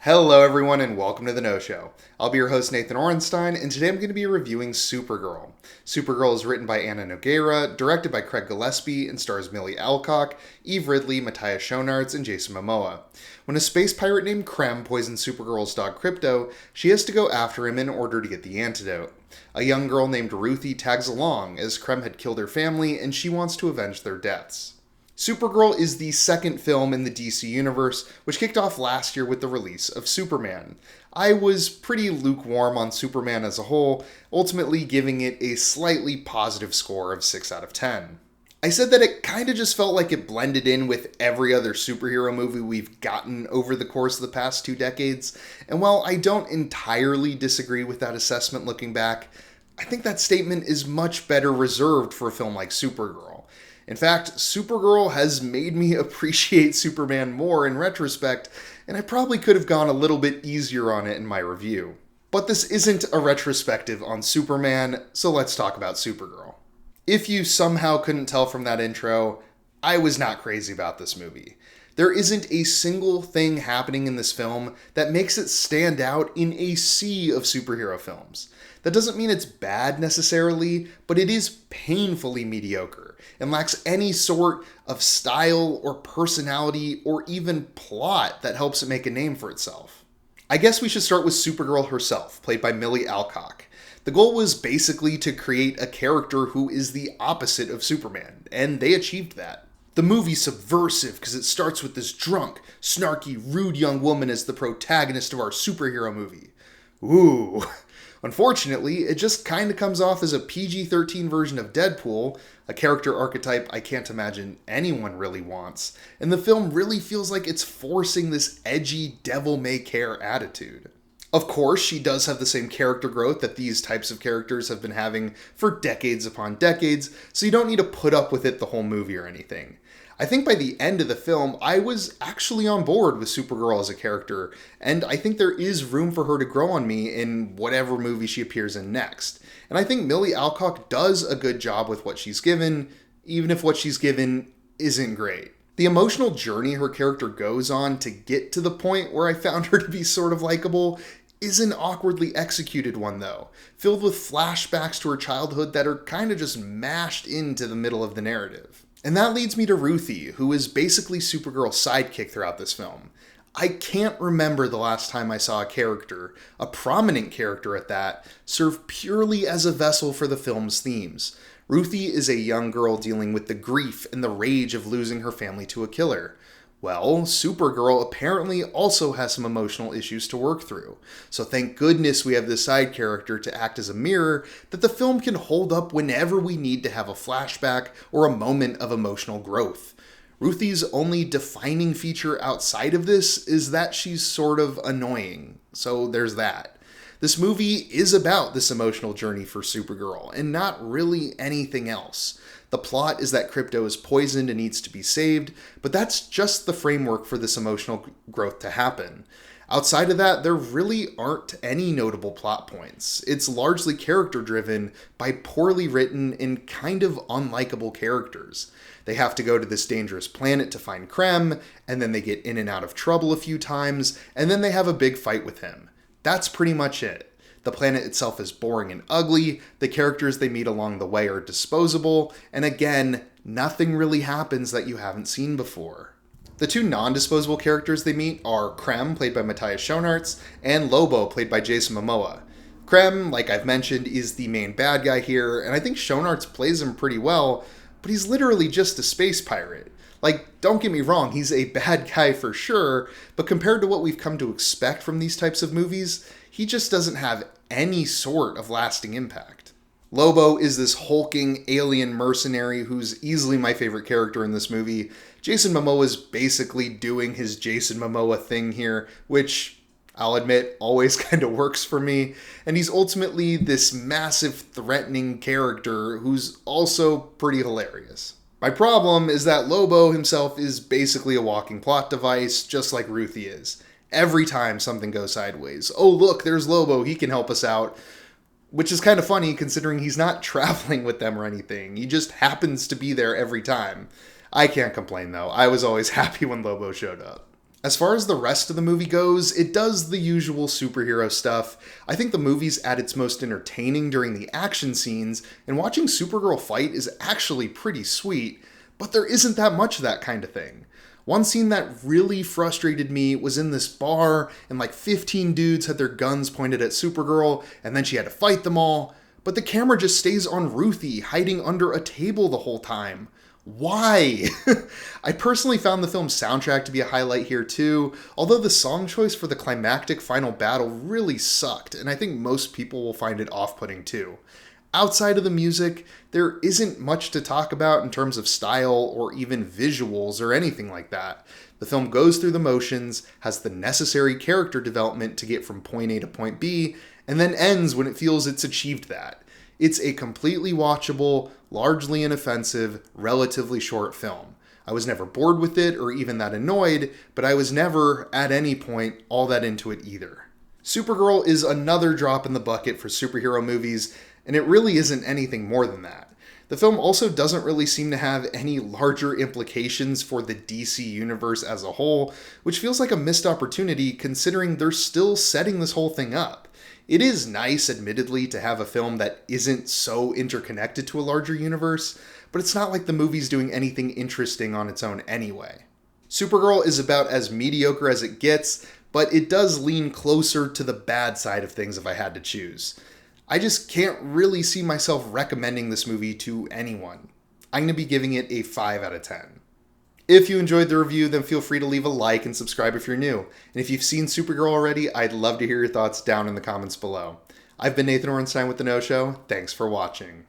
Hello everyone and welcome to The No Show. I'll be your host Nathan Orenstein and today I'm going to be reviewing Supergirl. Supergirl is written by Anna Nogueira, directed by Craig Gillespie, and stars Millie Alcock, Eve Ridley, Matthias Schoenarts, and Jason Momoa. When a space pirate named Krem poisons Supergirl's dog Crypto, she has to go after him in order to get the antidote. A young girl named Ruthie tags along as Krem had killed her family and she wants to avenge their deaths. Supergirl is the second film in the DC universe, which kicked off last year with the release of Superman. I was pretty lukewarm on Superman as a whole, ultimately giving it a slightly positive score of 6 out of 10. I said that it kinda just felt like it blended in with every other superhero movie we've gotten over the course of the past 2 decades, and while I don't entirely disagree with that assessment looking back, I think that statement is much better reserved for a film like Supergirl. In fact, Supergirl has made me appreciate Superman more in retrospect, and I probably could have gone a little bit easier on it in my review. But this isn't a retrospective on Superman, so let's talk about Supergirl. If you somehow couldn't tell from that intro, I was not crazy about this movie. There isn't a single thing happening in this film that makes it stand out in a sea of superhero films. That doesn't mean it's bad necessarily, but it is painfully mediocre and lacks any sort of style or personality or even plot that helps it make a name for itself. I guess we should start with Supergirl herself, played by Millie Alcock. The goal was basically to create a character who is the opposite of Superman, and they achieved that. The movie's subversive because it starts with this drunk, snarky, rude young woman as the protagonist of our superhero movie. Ooh. Unfortunately, it just kinda comes off as a PG-13 version of Deadpool, a character archetype I can't imagine anyone really wants, and the film really feels like it's forcing this edgy devil-may-care attitude. Of course, she does have the same character growth that these types of characters have been having for decades upon decades, so you don't need to put up with it the whole movie or anything. I think by the end of the film, I was actually on board with Supergirl as a character, and I think there is room for her to grow on me in whatever movie she appears in next. And I think Millie Alcock does a good job with what she's given, even if what she's given isn't great. The emotional journey her character goes on to get to the point where I found her to be sort of likable is an awkwardly executed one though, filled with flashbacks to her childhood that are kind of just mashed into the middle of the narrative. And that leads me to Ruthie, who is basically Supergirl's sidekick throughout this film. I can't remember the last time I saw a character, a prominent character at that, serve purely as a vessel for the film's themes. Ruthie is a young girl dealing with the grief and the rage of losing her family to a killer. Well, Supergirl apparently also has some emotional issues to work through, so thank goodness we have this side character to act as a mirror that the film can hold up whenever we need to have a flashback or a moment of emotional growth. Ruthie's only defining feature outside of this is that she's sort of annoying, so there's that. This movie is about this emotional journey for Supergirl, and not really anything else. The plot is that Crypto is poisoned and needs to be saved, but that's just the framework for this emotional growth to happen. Outside of that, there really aren't any notable plot points. It's largely character-driven by poorly written and kind of unlikable characters. They have to go to this dangerous planet to find Krem, and then they get in and out of trouble a few times, and then they have a big fight with him. That's pretty much it. The planet itself is boring and ugly, the characters they meet along the way are disposable, and again, nothing really happens that you haven't seen before. The two non-disposable characters they meet are Krem, played by Matthias Schoenarts, and Lobo, played by Jason Momoa. Krem, like I've mentioned, is the main bad guy here, and I think Schoenarts plays him pretty well, but he's literally just a space pirate. Like, don't get me wrong, he's a bad guy for sure, but compared to what we've come to expect from these types of movies, he just doesn't have any sort of lasting impact. Lobo is this hulking alien mercenary who's easily my favorite character in this movie. Jason Momoa is basically doing his Jason Momoa thing here, which I'll admit always kind of works for me, and he's ultimately this massive threatening character who's also pretty hilarious. My problem is that Lobo himself is basically a walking plot device, just like Ruthie is. Every time something goes sideways, oh look, there's Lobo, he can help us out. Which is kind of funny considering he's not traveling with them or anything. He just happens to be there every time. I can't complain though. I was always happy when Lobo showed up. As far as the rest of the movie goes, it does the usual superhero stuff. I think the movie's at its most entertaining during the action scenes, and watching Supergirl fight is actually pretty sweet, but there isn't that much of that kind of thing. One scene that really frustrated me was in this bar, and like 15 dudes had their guns pointed at Supergirl, and then she had to fight them all, but the camera just stays on Ruthie, hiding under a table the whole time. Why? I personally found the film's soundtrack to be a highlight here too, although the song choice for the climactic final battle really sucked, and I think most people will find it off-putting too. Outside of the music, there isn't much to talk about in terms of style or even visuals or anything like that. The film goes through the motions, has the necessary character development to get from point A to point B, and then ends when it feels it's achieved that. It's a completely watchable, largely inoffensive, relatively short film. I was never bored with it or even that annoyed, but I was never, at any point, all that into it either. Supergirl is another drop in the bucket for superhero movies, and it really isn't anything more than that. The film also doesn't really seem to have any larger implications for the DC universe as a whole, which feels like a missed opportunity considering they're still setting this whole thing up. It is nice, admittedly, to have a film that isn't so interconnected to a larger universe, but it's not like the movie's doing anything interesting on its own anyway. Supergirl is about as mediocre as it gets, but it does lean closer to the bad side of things if I had to choose. I just can't really see myself recommending this movie to anyone. I'm going to be giving it a 5 out of 10. If you enjoyed the review, then feel free to leave a like and subscribe if you're new. And if you've seen Supergirl already, I'd love to hear your thoughts down in the comments below. I've been Nathan Orenstein with The No Show. Thanks for watching.